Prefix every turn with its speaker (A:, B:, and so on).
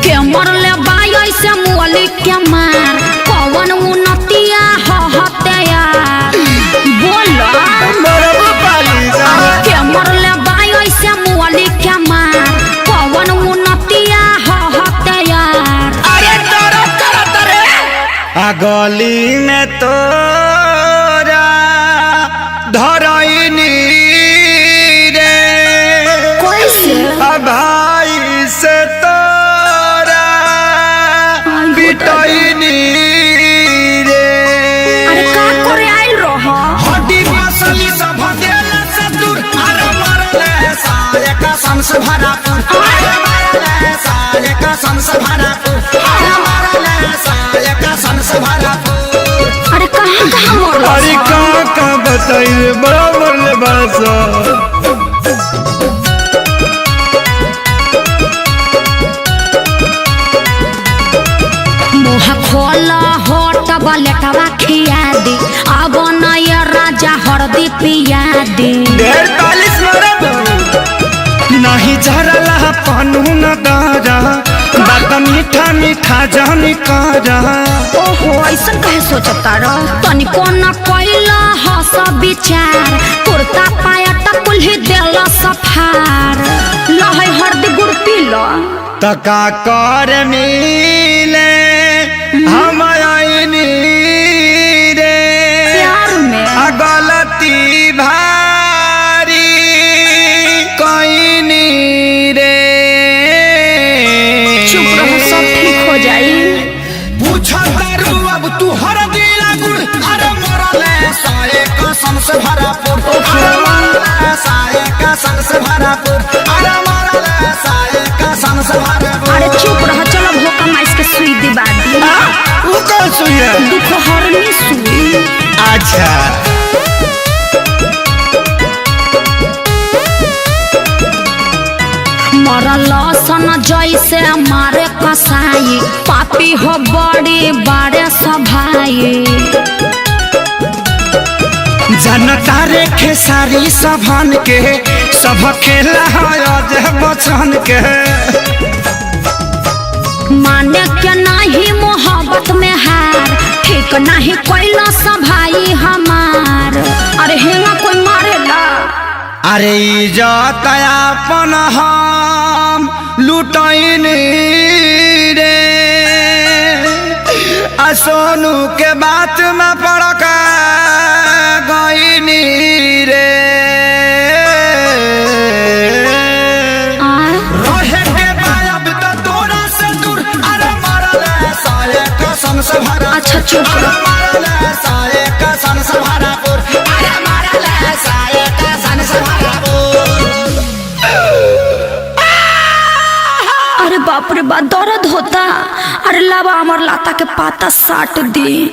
A: के मरले बाई ऐसे मुअली के मार कौन उन्नतिया हते यार बोलो के मरले बाई ऐसे मुअली के मार कौन उन्नतिया हते यार।
B: अरे डरो करत रे आ गली में तोरा धरइनी रे
A: कैसे
B: भाई से तोरा पिटइनी रे।
A: अरे का करे आइल रह
B: हड्डी मसली सब देला से दूर अरे मरले साले कसम से भरा अरे मरले साले कसम से भरा अरे मरले साले कसम से भरा।
A: अरे कहाँ कहाँ मरल
B: अरे कहाँ बताइए बड़ा मरले बड़ा
A: मुँह खोला होट बलेटवा खिया दी अब नया राजा हरदी पिया दी
B: 45 नहीं झरला पानू न दारा बात मीठा मीठा जानी कारा।
A: ओहो ऐसन कहे सोचता रह तनिको न कोइला हस विचार कुर्ता पाया टकुल्ही देला सफार लहै हरदी गुड़ पी लो
B: तका कर मिले हम आईनी रे
A: प्यार में
B: गलती भारी कईनी रे।
A: चुप रहो सब ठीक हो जाई।
B: पूछा दारू अब तू हर दिला गुड़ अरे मरले साले कसम से भरा अरे मरले साले कसम से भरा अरे मरले साले कसम से भरा।
A: अरे चुप रहो चलो भोका माइस के सुई दिबा दी
B: वो कौन सुई है?
A: दुख हरनी सुई।
B: अच्छा
A: मरल सन जैसे मारे कसाई पापी हो बड़ी बारे सभाई
B: जनता रे खेसारी सभन के सब खेला है बचन के
A: माने के नहीं मोहब्बत में हार ठीक नहीं कोइला सभाई हमार। अरे हेंगा कोई मारेला
B: अरे इज्जत अपन हम लुटैनी रे आ सोनू के बात में पड़क गईनी रे। रहे के बायब तो तोरा से दूर अरे मरले साले कसम से भरा
A: अच्छा चुप
B: अरे मरले साले कसम से भरा अरे मरले साले कसम से भरा।
A: अरे बाप रे बाप दर्द होता। अरे लावा अमर लाता के पाता साट दी।